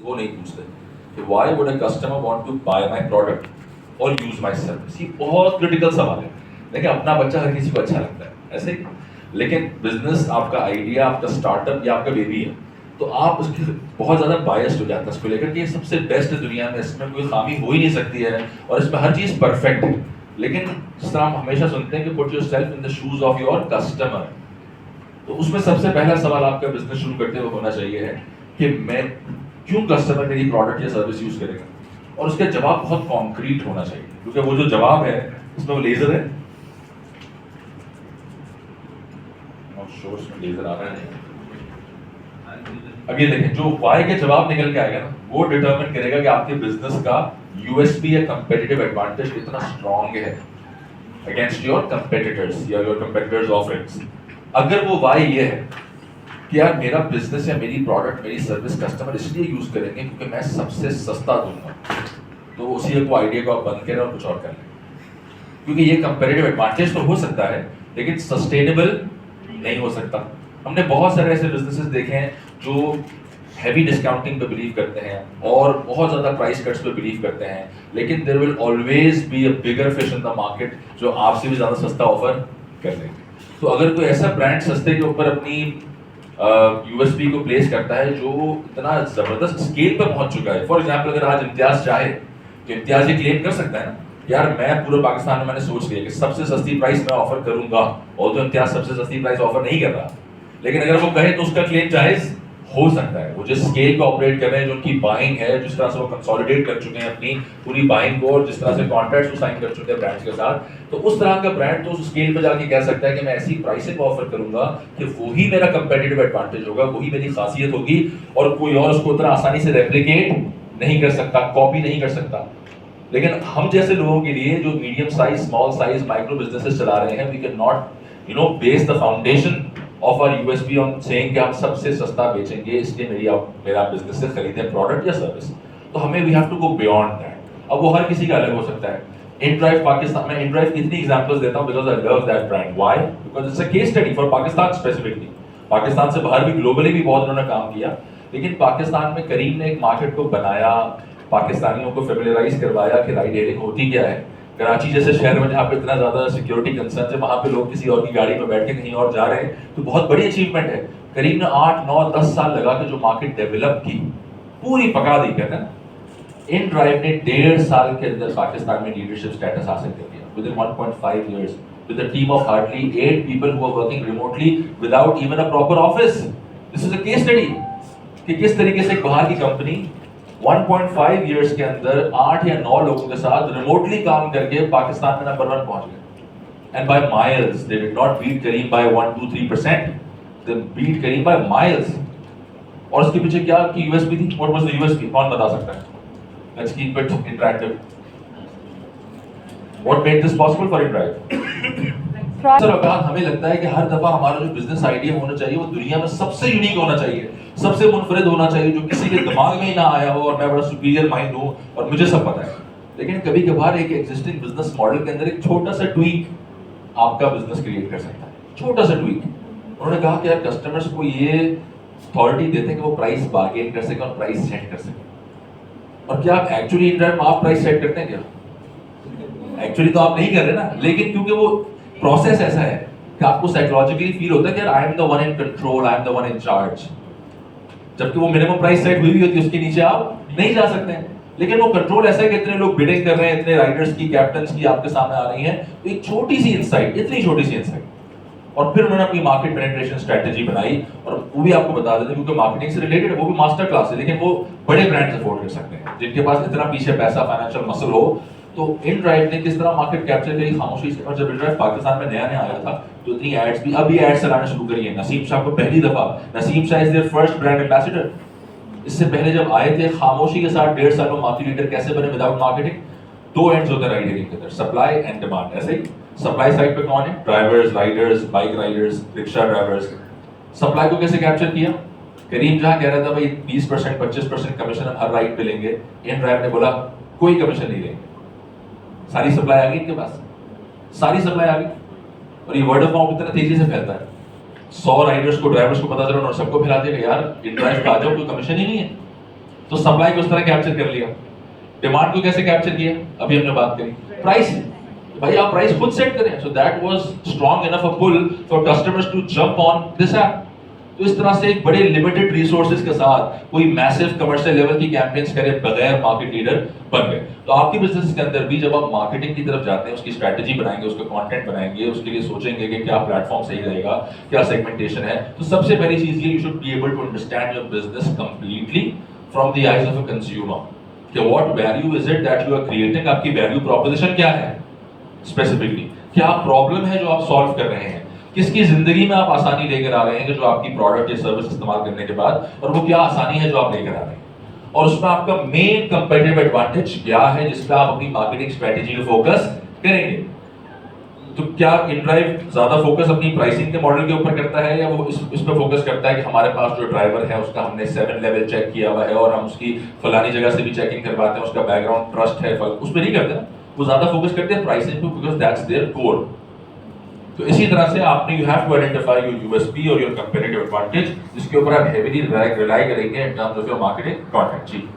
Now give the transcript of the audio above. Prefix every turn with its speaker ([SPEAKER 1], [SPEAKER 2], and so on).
[SPEAKER 1] वो नहीं पूछते कि why would a customer want to buy my product और यूज माय सर्विस। ये बहुत क्रिटिकल सवाल है। देखिए अपना बच्चा हर किसी को अच्छा लगता है ऐसे ही, लेकिन बिजनेस आपका आइडिया, आपका स्टार्टअप या आपका बेबी है, तो आप उसकी बहुत ज़्यादा बायस्ड हो जाता है उसको लेकर कि ये सबसे बेस्ट है दुनिया में, इसमें कोई खामी हो ही नहीं सकती है और इसमें हर चीज़ परफेक्ट है। लेकिन जिस तरह हम हमेशा सुनते हैं कि put yourself in the shoes of your customer, तो उसमें सबसे पहला सवाल आपका बिजनेस शुरू करते हुए होना चाहिए है कि मैं क्यों कस्टमर मेरी प्रोडक्ट या सर्विस यूज करेगा, और उसका जवाब बहुत कॉन्क्रीट होना चाहिए, क्योंकि वो जो जवाब है उसमें वो लेजर है, में लेजर आ रहा है। अब ये देखें, जो वाई के जवाब निकल के आएगा ना, वो डिटरमिन करेगा कि आपके बिजनेस का यूएसपी या कंपेटिटिव एडवांटेज कितना स्ट्रांग है अगेंस्ट योर कंपेटिटर्स या योर कंपेटिटर्स ऑफरिंग्स। अगर वो वाई ये है कि यार मेरा बिजनेस या मेरी प्रोडक्ट, मेरी सर्विस कस्टमर इसलिए यूज करेंगे क्योंकि मैं सबसे सस्ता दूंगा, तो उसी को आइडिया को आप बंद करें और कुछ और कर लें, क्योंकि ये कंपेटिटिव एडवांटेज तो हो सकता है लेकिन सस्टेनेबल नहीं हो सकता। हमने बहुत सारे ऐसे बिजनेसेस देखे हैं जो हैवी डिस्काउंटिंग पे बिलीव करते हैं और बहुत ज़्यादा प्राइस कट्स पे बिलीव करते हैं, लेकिन there will always be a bigger fish in the market जो आपसे भी ज़्यादा सस्ता ऑफर कर देंगे। तो अगर कोई ऐसा ब्रांड सस्ते के ऊपर अपनी यूएसपी को प्लेस करता है जो इतना ज़बरदस्त स्केल पर पहुंच चुका है, फॉर एग्जाम्पल अगर आज इम्तियाज चाहे तो इम्तियाज ये क्लेम कर सकता है ना, यार मैं पूरे पाकिस्तान में मैंने सोच लिया कि सबसे सस्ती प्राइस मैं ऑफर करूंगा, और तो इम्तियाज सबसे सस्ती प्राइस ऑफर नहीं कर रहा, लेकिन अगर वो कहे तो उसका क्लेम जायज हो सकता है। वो जिस स्केल पे ऑपरेट कर रहे हैं, जो उनकी बाइंग है, जिस तरह से वो कंसोलिडेट कर चुके हैं अपनी पूरी बाइंग को, और जिस तरह से कॉन्ट्रैक्ट्स वो साइन कर चुके हैं ब्रांड्स के साथ, तो उस तरह का ब्रांड तो उस स्केल पे जाके कह सकता है कि मैं ऐसी प्राइसिंग ऑफर करूंगा कि वही मेरा कंपेटिटिव एडवांटेज होगा, वही मेरी खासियत होगी, और कोई और उसको उतना आसानी से रेप्लिकेट नहीं कर सकता, कॉपी नहीं कर सकता। लेकिन हम जैसे लोगों के लिए जो medium size, small size micro businesses चला रहे हैं, we can not base the foundation of our USP on saying कि हम सबसे सस्ता बेचेंगे इसलिए मेरा बिजनेस से खरीदें प्रोडक्ट या सर्विस। तो हमें we have to go beyond that. अब वो हर किसी का अलग हो सकता है। InDrive पाकिस्तान में, InDrive की इतनी एग्जांपल्स देता हूं because I love that brand. Why? Because it's a case study for Pakistan specifically. Pakistan से बाहर भी ग्लोबली भी बहुत उन्होंने काम किया, लेकिन पाकिस्तान में करीम ने एक मार्केट को बनाया, पाकिस्तानियों को फेमिलियराइज करवाया कि राइड हेलिंग होती क्या है। कराची जैसे शहर में जहाँ पे इतना ज़्यादा सिक्योरिटी कंसर्न है, वहाँ पे लोग किसी और की गाड़ी में बैठ के कहीं और जा रहे हैं, तो बहुत बड़ी अचीवमेंट है। करीम ने 8, 9, 10 साल लगा के जो मार्केट डेवलप की, पूरी पका दी, कहते हैं। InDrive ने 1.5 साल के अंदर पाकिस्तान में लीडरशिप स्टेटस हासिल कर लिया, within 1.5 years, with a team of hardly 8 people who are working remotely without even a proper office. This is a case study कि किस तरीके से एक बाहर की कंपनी 1.5 इयर्स के अंदर 8 या 9 लोगों के साथ रिमोटली काम करके पाकिस्तान में नंबर 1 पहुंच गए। And by miles, they did not beat Careem by 1, 2, 3%, they beat Careem by miles. और उसके पीछे क्या की यूएसपी थी? What was the USP? कौन बता सकता है? Let's keep it interactive. What made this possible for InDrive? Sir Avkash, हमें लगता है कि हर दफा हमारा जो बिजनेस आइडिया होना चाहिए वो दुनिया में सबसे यूनिक होना चाहिए, सबसे मुनफरिद होना चाहिए, जो किसी के दिमाग में ही ना आया हो, और मैं बड़ा सुपीरियर माइंड हूँ और मुझे सब पता है। लेकिन कभी कभार एक एग्जिस्टिंग बिजनेस मॉडल के अंदर एक छोटा सा ट्वीक आपका बिजनेस क्रिएट कर सकता है, छोटा सा ट्वीक। उन्होंने कहा कि यार कस्टमर्स को ये अथॉरिटी देते हैं कि वो प्राइस बार्गेन कर सके और प्राइस सेट कर सके। और क्या आप एक्चुअली InDrive में आप प्राइस सेट करते हैं क्या? एक्चुअली तो आप नहीं कर रहे ना, लेकिन क्योंकि वो प्रोसेस ऐसा है कि आपको साइकोलॉजिकली फील होता है कि यार I am the one in control, I am the one in charge. जबकि वो मिनिमम प्राइस सेट हुई होती है, उसके नीचे आप नहीं जा सकते हैं। लेकिन वो कंट्रोल ऐसा है कि इतने लोग बिडिंग कर रहे हैं, इतने राइडर्स की, कैप्टन्स की आपके सामने आ रही हैं, तो एक छोटी सी इनसाइट, इतनी छोटी सी इनसाइट, और फिर उन्होंने अपनी मार्केट पेनिट्रेशन स्ट्रेटजी बनाई। और वो भी आपको बता देते हैं क्योंकि मार्केटिंग से रिलेटेड है, वो भी मास्टर क्लास है, लेकिन वो बड़े ब्रांड्स अफोर्ड कर सकते हैं जिनके पास इतना पीछे पैसा, फाइनेंशियल मसल हो। तो InDrive ने किस तरह मार्केट कैप्चर करी खामोशी से। और जब InDrive पाकिस्तान में नया आया था तो इतनी एड्स भी, अभी एड्स चलाना शुरू करी है। नसीम शाह को पहली दफा, Naseem Shah is their first brand ambassador. इससे पहले जब आए थे खामोशी के साथ 1.5 साल में मार्केट लीडर कैसे बने विदाउट मार्केटिंग। 2 एंड्स होते हैं राइड हेलिंग के अंदर, सप्लाई एंड डिमांड। ऐसे ही सप्लाई साइड पे कौन है? Drivers, Riders, bike Riders, rickshaw drivers. Supply को कैसे कैप्चर किया? करीम जहां कह रहा था भाई 20%, 25% कमीशन हम हर राइड पे लेंगे, InDrive ने बोला कोई कमीशन नहीं लेंगे। सारी सप्लाई आ गई इनके पास, सारी सप्लाई आ गई। और ये वर्ड ऑफ माउथ इतना तेजी से फैलता है, 100 राइडर्स को, ड्राइवर्स को पता चला, उन्होंने सबको फैला दिया कि यार InDrive का आ जाओ, कोई कमीशन ही नहीं है। तो सप्लाई को उस तरह कैप्चर कर लिया, डिमांड को कैसे कैप्चर किया, अभी हमने बात करी, प्राइस। भाई आप प्राइस खुद सेट करें, so that was strong enough a pull for customers to jump on this app. तो इस तरह से एक बड़े लिमिटेड रिसोर्सेज के साथ कोई मैसिव कमर्शियल लेवल की कैंपेन्स करे बगैर मार्केट लीडर बन गए। तो आपकी बिजनेस के अंदर भी जब आप मार्केटिंग की तरफ जाते हैं, उसकी स्ट्रैटेजी बनाएंगे, उसका कंटेंट बनाएंगे, उसके लिए सोचेंगे कि क्या प्लेटफॉर्म सही रहेगा, क्या सेगमेंटेशन है, तो सबसे पहली चीज ये, you should be able to understand your business completely from the eyes of a consumer, कि what value is it that you are creating, आपकी वैल्यू प्रोपोजिशन क्या है स्पेसिफिकली, क्या प्रॉब्लम है जो आप सॉल्व कर रहे हैं, किसकी जिंदगी में आप आसानी लेकर आ रहे हैं जो आपकी प्रोडक्ट या सर्विस इस्तेमाल करने के बाद, और वो क्या आसानी है जो आप लेकर आ रहे हैं, और उसमें आपका मेन कंपेटिटिव एडवांटेज क्या है जिस पे आप अपनी मार्केटिंग स्ट्रेटेजी को फोकस करेंगे। तो क्या इनड्राइव ज्यादा फोकस अपनी प्राइसिंग के मॉडल के ऊपर करता है, या वो इस पे फोकस करता है कि हमारे पास जो ड्राइवर है उसका हमने 7 लेवल चेक किया हुआ है और हम उसकी फलानी जगह से भी चेकिंग करवाते हैं, उसका बैकग्राउंड ट्रस्ट है, उस पर नहीं करते ना, वो ज्यादा फोकस करते हैं प्राइसिंग पे, बिकॉज दैट्स देयर कोर। तो इसी तरह से आपने you have to identify your USP और योर कंपेटिटिव एडवांटेज, जिसके ऊपर आप हेवीली रिलाई करेंगे in terms of your marketing content. Ji.